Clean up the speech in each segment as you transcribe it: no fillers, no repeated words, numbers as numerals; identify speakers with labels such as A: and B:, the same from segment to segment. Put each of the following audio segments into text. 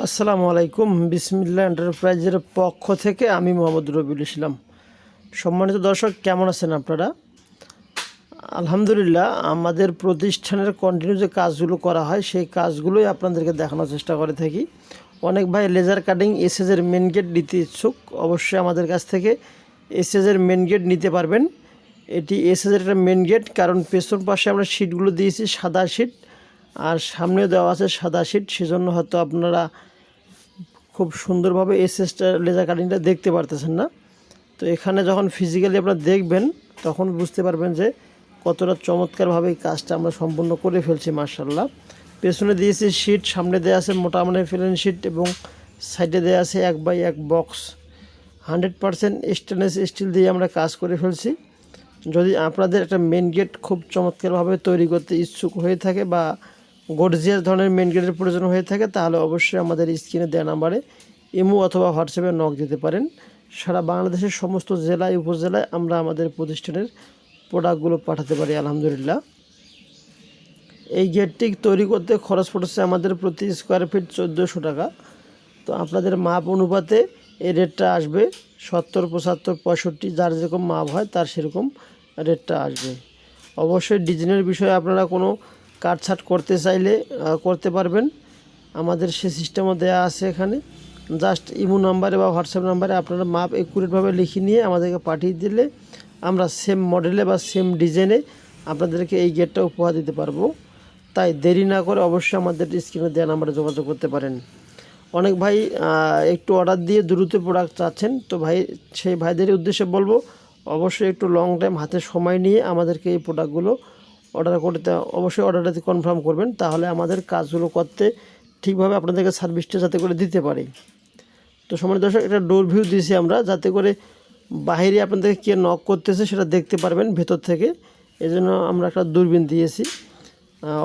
A: আসসালামু আলাইকুম। বিসমিল্লাহ এন্টারপ্রাইজের পক্ষ থেকে আমি মোহাম্মদ রবিউল ইসলাম। সম্মানিত দর্শক, কেমন আছেন আপনারা? আলহামদুলিল্লাহ, আমাদের প্রতিষ্ঠানের কন্টিনিউ যে কাজগুলো করা হয় সেই কাজগুলোই আপনাদেরকে দেখানোর চেষ্টা করে থাকি। অনেক ভাই লেজার কাটিং এসএসের মেন গেট নিতে ইচ্ছুক, অবশ্যই আমাদের কাছ থেকে এসএসের মেন গেট নিতে পারবেন। এটি এসএসের একটা মেন গেট, কারণ পেছন পাশে আমরা সিটগুলো দিয়েছি সাদা সিট, আর সামনে দেওয়া আছে সাদা সিট, সেজন্য হয়তো আপনারা খুব সুন্দরভাবে এসএসটা লেজার কাটিংটা দেখতে পারতেছেন না। তো এখানে যখন ফিজিক্যালি আপনারা দেখবেন তখন বুঝতে পারবেন যে কতটা চমৎকারভাবে এই কাজটা আমরা সম্পূর্ণ করে ফেলছি মাশাআল্লাহ। পেছনে দিয়েছি শিট, সামনে দেওয়া আছে মোটা মানের ফিলেন শিট এবং সাইডে দেওয়া আছে 1x1 বক্স। 100% স্টেনলেস স্টিল দিয়ে আমরা কাজ করে ফেলছি। যদি আপনাদের একটা মেন গেট খুব চমৎকারভাবে তৈরি করতে ইচ্ছুক হয়ে থাকে বা গর্জিয়াস ধরনের মেন গেটের প্রয়োজন হয়ে থাকে, তাহলে অবশ্যই আমাদের স্ক্রিনে দেওয়া নাম্বারে ইমো অথবা হোয়াটসঅ্যাপে নক দিতে পারেন। সারা বাংলাদেশের সমস্ত জেলায় উপজেলায় আমরা আমাদের প্রতিষ্ঠানের প্রোডাক্টগুলো পাঠাতে পারি আলহামদুলিল্লাহ। এই গেটটি তৈরি করতে খরচ পড়েছে আমাদের প্রতি স্কোয়ার ফিট 1400 টাকা। তো আপনাদের মাপ অনুপাতে এই রেটটা আসবে 70, 75, 65, যার যেরকম মাপ হয় তার সেরকম রেটটা আসবে। অবশ্যই ডিজাইনের বিষয়ে আপনারা কোনো কাটছাট করতে চাইলে করতে পারবেন, আমাদের সে সিস্টেমও দেওয়া আছে এখানে। জাস্ট ইমো নাম্বারে বা হোয়াটসঅ্যাপ নাম্বারে আপনারা মাপ একুরেটভাবে লিখে নিয়ে আমাদেরকে পাঠিয়ে দিলে আমরা সেম মডেলে বা সেম ডিজাইনে আপনাদেরকে এই গেটটা উপহার দিতে পারবো। তাই দেরি না করে অবশ্যই আমাদের স্ক্রিনে দেওয়া নাম্বারে যোগাযোগ করতে পারেন। অনেক ভাই একটু অর্ডার দিয়ে দ্রুত প্রোডাক্ট চাচ্ছেন, তো ভাই সেই ভাইদের উদ্দেশ্যে বলবো অবশ্যই একটু লং টাইম হাতে সময় নিয়ে আমাদেরকে এই প্রোডাক্টগুলো অর্ডার করতে অবশ্যই অর্ডারটাতে কনফার্ম করবেন, তাহলে আমাদের কাজগুলো করতে ঠিকভাবে আপনাদেরকে সার্ভিসটা যাতে করে দিতে পারি। তো সম্মানিত দর্শক, একটা ডোর ভিউ দিয়েছি আমরা, যাতে করে বাইরে আপনাদেরকে কে নক করতেছে সেটা দেখতে পারবেন ভেতর থেকে। এজন্য আমরা একটা দূরবীন দিয়েছি।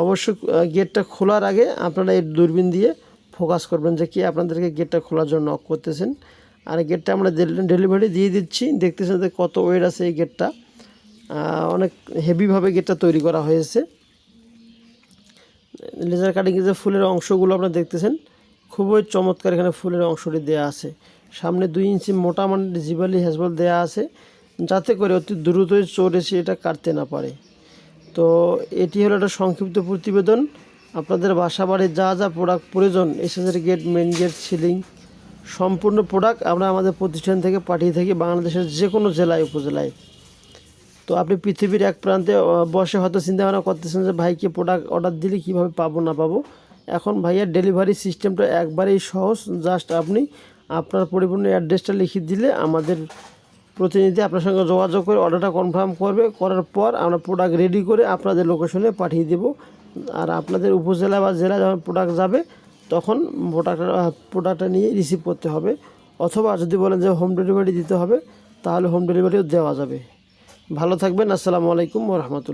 A: অবশ্যই গেটটা খোলার আগে আপনারা এই দূরবীন দিয়ে ফোকাস করবেন যে কি আপনাদেরকে গেটটা খোলার জন্য নক করতেছেন। আর গেটটা আমরা ডেলিভারি দিয়ে দিচ্ছি, দেখতেছেন যে কত ওয়েট আছে এই গেটটা। অনেক হেভিভাবে গেটটা তৈরি করা হয়েছে। লেজার কাটিংয়ে যে ফুলের অংশগুলো আপনারা দেখতেছেন খুবই চমৎকার, এখানে ফুলের অংশটি দেওয়া আছে। সামনে 2 ইঞ্চি মোটা মানের জিবালি হ্যাজবল দেওয়া আছে, যাতে করে অতি দ্রুতই চোর এসে এটা কাটতে না পারে। তো এটি হলো একটা সংক্ষিপ্ত প্রতিবেদন। আপনাদের বাসা বাড়ির যা যা প্রোডাক্ট প্রয়োজন, এসএসের গেট, মেন গেট, সিলিং, সম্পূর্ণ প্রোডাক্ট আমরা আমাদের প্রতিষ্ঠান থেকে পাঠিয়ে থাকি বাংলাদেশের যে কোনো জেলায় উপজেলায়। তো আপনি পৃথিবীর এক প্রান্তে বসে হয়তো চিন্তাভাবনা করতেছেন যে ভাইকে প্রোডাক্ট অর্ডার দিলে কীভাবে পাবো না পাবো। এখন ভাইয়ার ডেলিভারি সিস্টেমটা একবারেই সহজ। জাস্ট আপনি আপনার পরিপূর্ণ অ্যাড্রেসটা লিখে দিলে আমাদের প্রতিনিধি আপনার সঙ্গে যোগাযোগ করে অর্ডারটা কনফার্ম করবে। করার পর আমরা প্রোডাক্ট রেডি করে আপনাদের লোকেশনে পাঠিয়ে দেব। আর আপনাদের উপজেলা বা জেলা যখন প্রোডাক্ট যাবে তখন প্রোডাক্টটা নিয়ে রিসিভ করতে হবে, অথবা যদি বলেন যে হোম ডেলিভারি দিতে হবে তাহলে হোম ডেলিভারিও দেওয়া যাবে। ভালো থাকবেন। আসসালামু আলাইকুম ওয়া রাহমাতুল্লাহ।